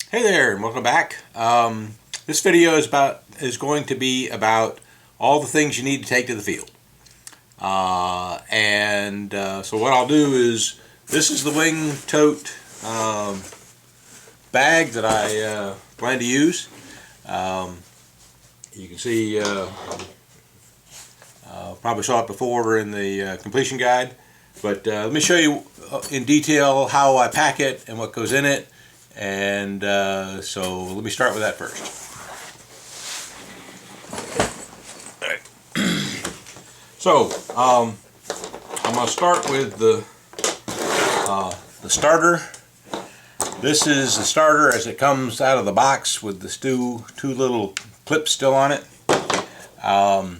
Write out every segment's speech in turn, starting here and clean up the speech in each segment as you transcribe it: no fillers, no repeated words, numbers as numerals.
Hey there, and welcome back. This video is going to be about all the things you need to take to the field. So what I'll do is, this is the wing tote bag that I plan to use. You can see, probably saw it before in the completion guide, but let me show you in detail how I pack it and what goes in it. And so let me start with that first. So I'm going to start with the starter. This is the starter as it comes out of the box with the two little clips still on it. The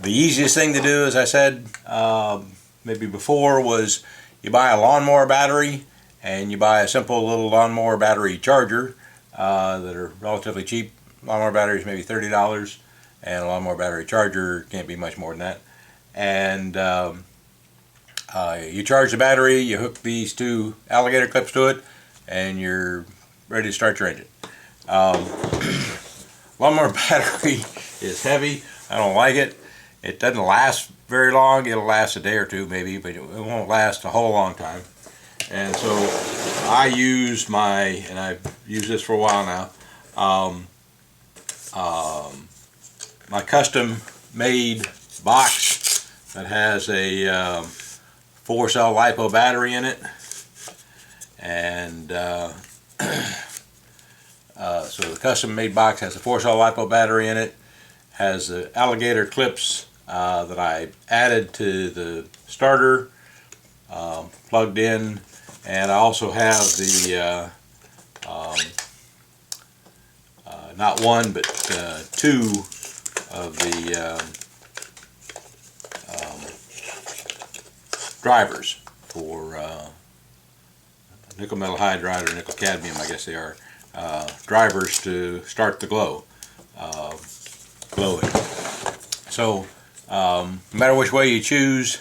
easiest thing to do, as I said maybe before, was you buy a lawnmower battery and you buy a simple little lawnmower battery charger that are relatively cheap. Lawnmower batteries maybe $30, and a lawnmower battery charger can't be much more than that. And you charge the battery, you hook these two alligator clips to it, and you're ready to start your engine. Lawnmower battery is heavy. I don't like it. It doesn't last very long. It'll last a day or two maybe, but it won't last a whole long time. And so I use and I've used this for a while now, my custom made box that has a 4-cell LiPo battery in it. And so the custom made box has a 4-cell LiPo battery in it, has the alligator clips that I added to the starter, plugged in. And I also have the not one but two of the drivers for nickel metal hydride or nickel cadmium, I guess they are, drivers to start the glowing. So no matter which way you choose,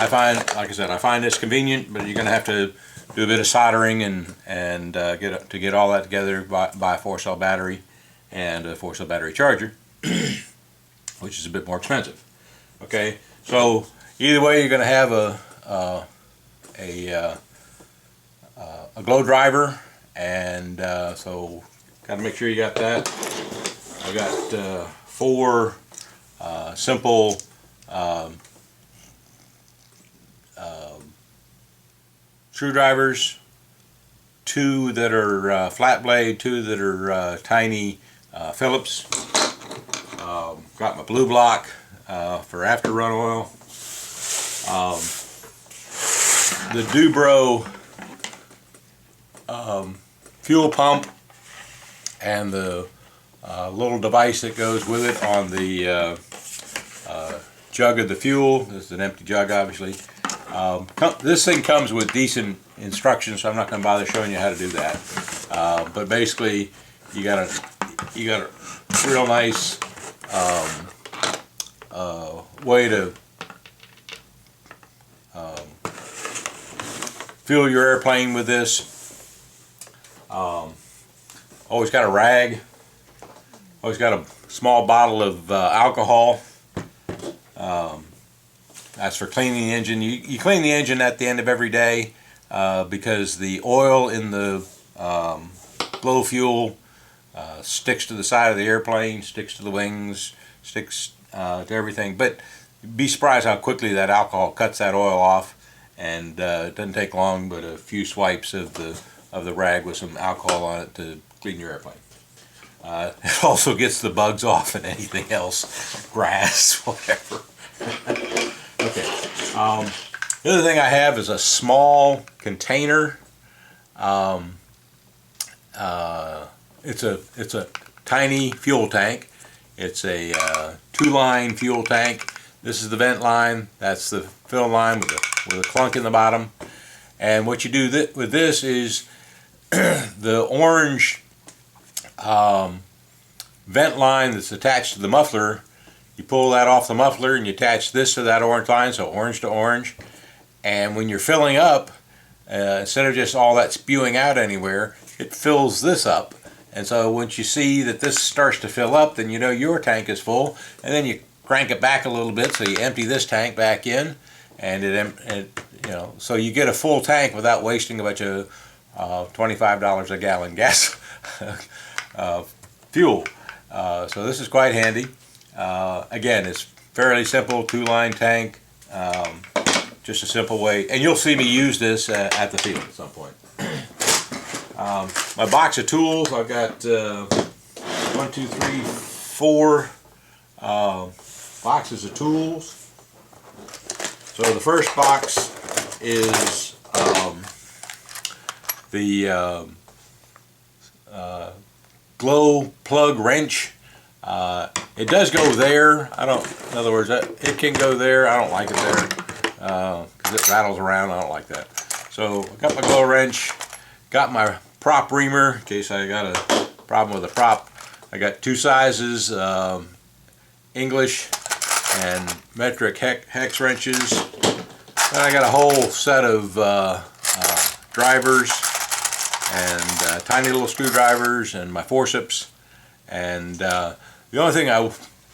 I find, like I said, I find this convenient, but you're going to have to do a bit of soldering and get all that together by a 4-cell battery and a 4-cell battery charger, which is a bit more expensive. Okay, so either way, you're going to have a glow driver, and so got to make sure you got that. I've got 4 simple screwdrivers, 2 that are flat blade, 2 that are tiny Phillips. Got my blue block for after run oil. The Dubro fuel pump, and the little device that goes with it on the jug of the fuel. This is an empty jug, obviously. This thing comes with decent instructions, so I'm not going to bother showing you how to do that. But basically, you got a real nice way to fuel your airplane with this. Always got a rag. Always got a small bottle of alcohol. That's for cleaning the engine. You clean the engine at the end of every day because the oil in the blow fuel sticks to the side of the airplane, sticks to the wings, sticks to everything. But be surprised how quickly that alcohol cuts that oil off, and it doesn't take long but a few swipes of the rag with some alcohol on it to clean your airplane. It also gets the bugs off and anything else, grass, whatever. Okay. The other thing I have is a small container. It's a tiny fuel tank. It's a 2-line fuel tank. This is the vent line. That's the fill line with a clunk in the bottom. And what you do with this is the orange vent line that's attached to the muffler. You pull that off the muffler and you attach this to that orange line, so orange to orange. And when you're filling up, instead of just all that spewing out anywhere, it fills this up. And so once you see that this starts to fill up, then you know your tank is full, and then you crank it back a little bit, so you empty this tank back in, and so you get a full tank without wasting a bunch of $25 a gallon gas fuel. So this is quite handy. Again, it's fairly simple, 2-line tank. Just a simple way, and you'll see me use this at the field at some point. My box of tools, I've got 1, 2, 3, 4 boxes of tools. So the first box is the glow plug wrench. It does go there. In other words, it can go there. I don't like it there because it rattles around. I don't like that. So I got my glow wrench, got my prop reamer in case I got a problem with the prop. I got 2 sizes, English and metric hex wrenches. Then I got a whole set of drivers and tiny little screwdrivers and my forceps. And the only thing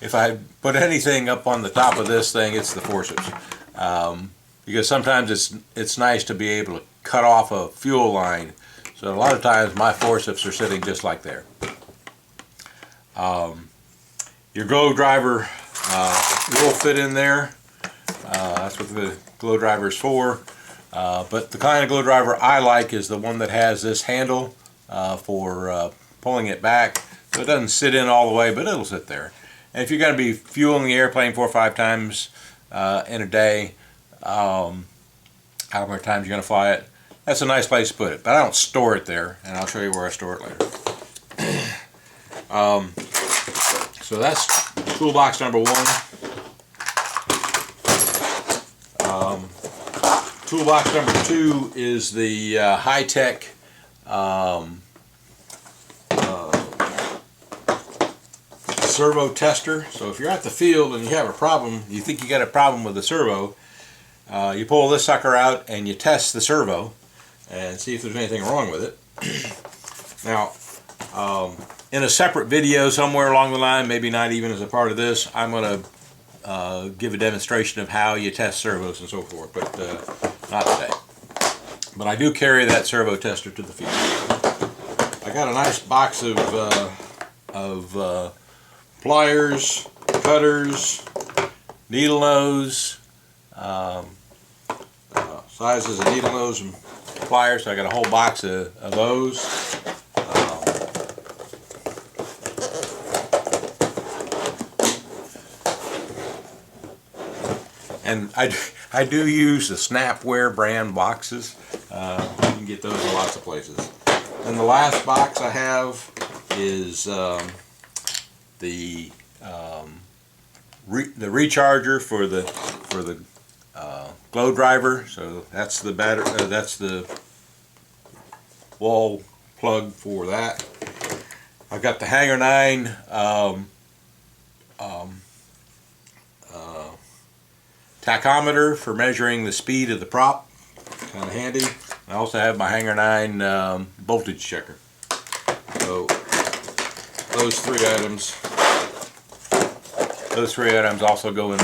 if I put anything up on the top of this thing, it's the forceps. Because sometimes it's nice to be able to cut off a fuel line. So a lot of times my forceps are sitting just like there. Your glow driver will fit in there. That's what the glow driver is for. But the kind of glow driver I like is the one that has this handle for pulling it back. So it doesn't sit in all the way, but it'll sit there. And if you're going to be fueling the airplane 4 or 5 times in a day, however many times you're going to fly it, that's a nice place to put it. But I don't store it there, and I'll show you where I store it later. So that's toolbox number 1. Toolbox number 2 is the high-tech servo tester. So if you're at the field and you have a problem, you think you got a problem with the servo, you pull this sucker out and you test the servo and see if there's anything wrong with it. Now, in a separate video somewhere along the line, maybe not even as a part of this, I'm going to give a demonstration of how you test servos and so forth, but not today. But I do carry that servo tester to the field. I got a nice box of pliers, cutters, needle nose, sizes of needle nose and pliers. So I got a whole box of those. And I do use the Snapware brand boxes. You can get those in lots of places. And the last box I have is the recharger for the glow driver. So that's the battery. That's the wall plug for that. I've got the Hanger 9 tachometer for measuring the speed of the prop. Kind of handy. I also have my Hanger 9 voltage checker. So those three items also go in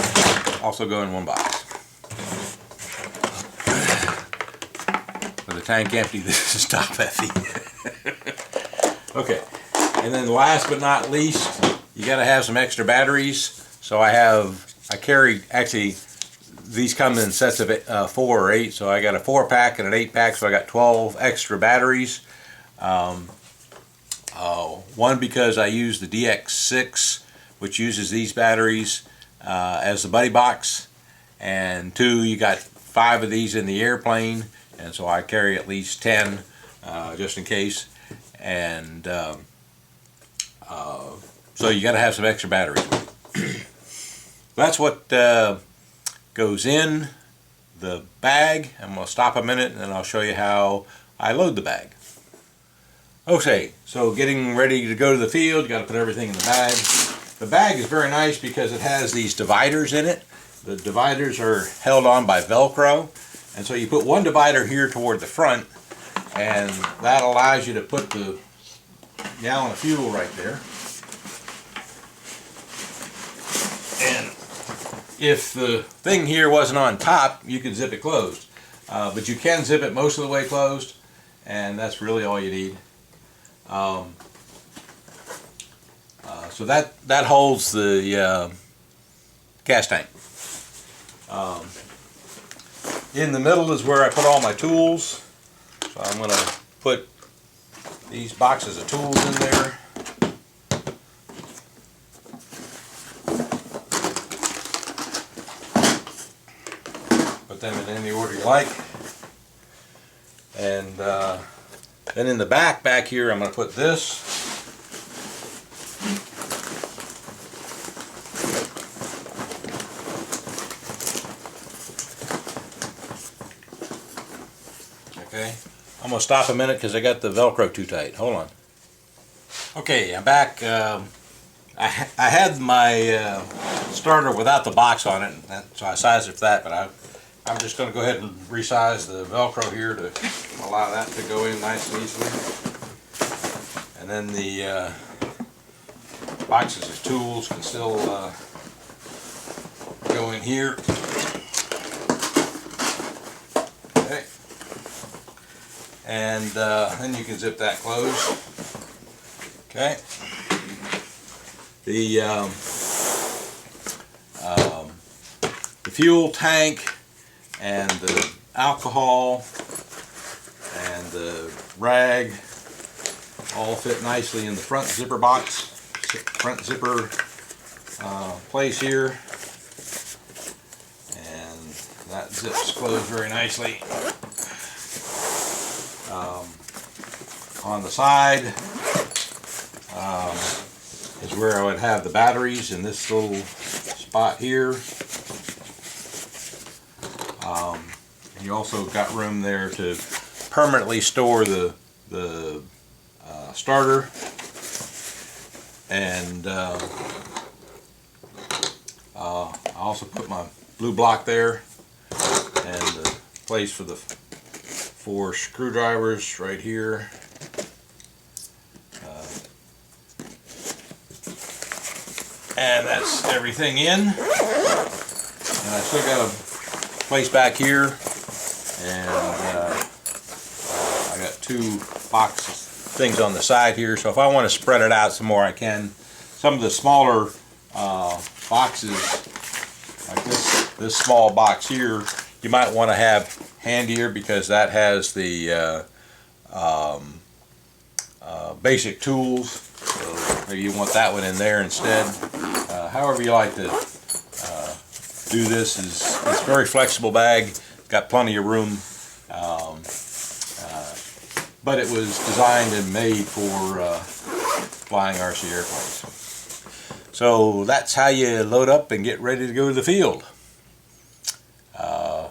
one box. With the tank empty, this is top heavy. Okay, and then last but not least, you got to have some extra batteries. So I carry, actually these come in sets of 4 or 8, so I got a 4-pack and an 8-pack, so I got 12 extra batteries. One, because I use the DX6, which uses these batteries as the buddy box, and 2, you got 5 of these in the airplane, and so I carry at least 10 just in case. And so you got to have some extra batteries. That's what goes in the bag. I'm going to stop a minute and then I'll show you how I load the bag. Okay, so getting ready to go to the field, you got to put everything in the bag. The bag is very nice because it has these dividers in it. The dividers are held on by Velcro, And so you put one divider here toward the front, and that allows you to put the gallon of fuel right there. And if the thing here wasn't on top, you could zip it closed. But you can zip it most of the way closed, and that's really all you need. So that holds the gas tank. In the middle is where I put all my tools. So I'm going to put these boxes of tools in there. Put them in any order you like. And then in the back here, I'm going to put this. Okay, I'm going to stop a minute because I got the Velcro too tight. Hold on. Okay, I'm back. I had my starter without the box on it, so I sized it for that, but I'm just going to go ahead and resize the Velcro here to allow that to go in nice and easily. And then the boxes of tools can still go in here. Okay. And then you can zip that closed. Okay. The fuel tank and the alcohol and the rag all fit nicely in the front zipper box, front zipper place here, and that zips closed very nicely. On the side is where I would have the batteries in this little spot here. And you also got room there to permanently store the starter, and I also put my blue block there, and the place for the 4 screwdrivers right here. And that's everything in. And I still got a place back here, and I got 2 box things on the side here, so if I want to spread it out some more I can. Some of the smaller boxes, like this small box here, you might want to have handier because that has the basic tools, so maybe you want that one in there instead. However you like to do this, it's a very flexible bag, got plenty of room, but it was designed and made for flying RC airplanes. So that's how you load up and get ready to go to the field.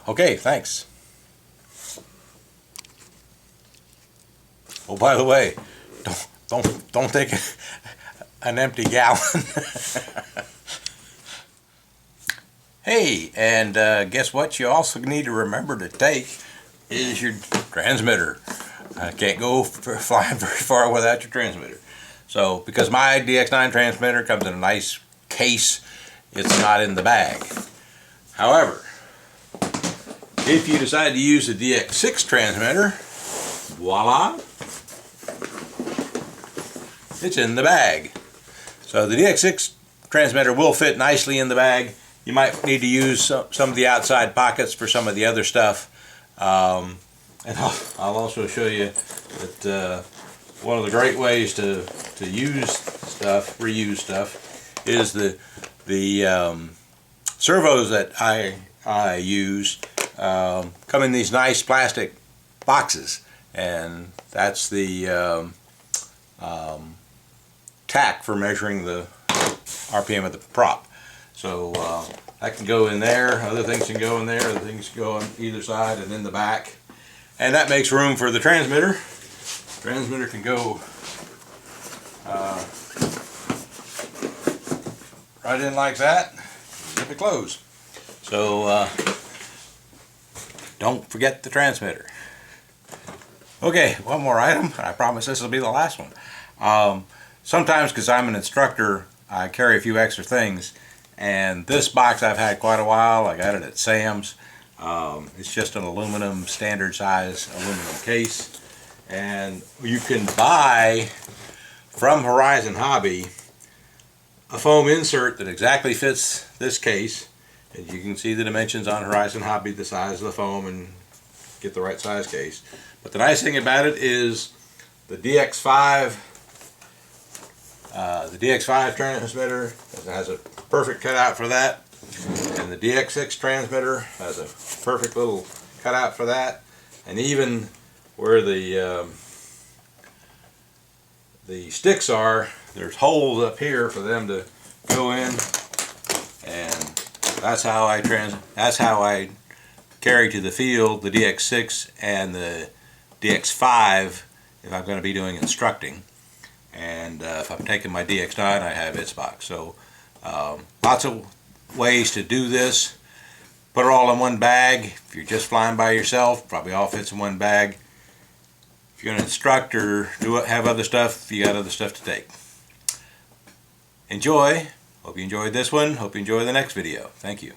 Okay, thanks. Oh, by the way, don't take an empty gallon. Hey, and guess what you also need to remember to take is your transmitter. I can't go flying very far without your transmitter. So, because my DX9 transmitter comes in a nice case, it's not in the bag. However, if you decide to use the DX6 transmitter, voila, it's in the bag. So the DX6 transmitter will fit nicely in the bag. You might need to use some of the outside pockets for some of the other stuff. And I'll also show you that one of the great ways to use stuff, reuse stuff, is the servos that I use come in these nice plastic boxes, and that's the tack for measuring the RPM of the prop. So that can go in there, other things can go in there, other things can go on either side and in the back. And that makes room for the transmitter. Transmitter can go right in like that, zip it closed. So don't forget the transmitter. Okay, one more item. I promise this will be the last one. Sometimes, because I'm an instructor, I carry a few extra things, and this box I've had quite a while. I got it at Sam's. It's just an aluminum, standard size aluminum case, and you can buy from Horizon Hobby a foam insert that exactly fits this case. And you can see the dimensions on Horizon Hobby, the size of the foam, and get the right size case. But the nice thing about it is the DX5 transmitter has a perfect cutout for that, and the DX6 transmitter has a perfect little cutout for that, and even where the sticks are, there's holes up here for them to go in, and that's how I carry to the field the DX6 and the DX5 if I'm going to be doing instructing. And if I'm taking my DX9, I have its box. So lots of ways to do this. Put it all in one bag. If you're just flying by yourself, probably all fits in one bag. If you're an instructor, have other stuff, you got other stuff to take. Enjoy. Hope you enjoyed this one. Hope you enjoy the next video. Thank you.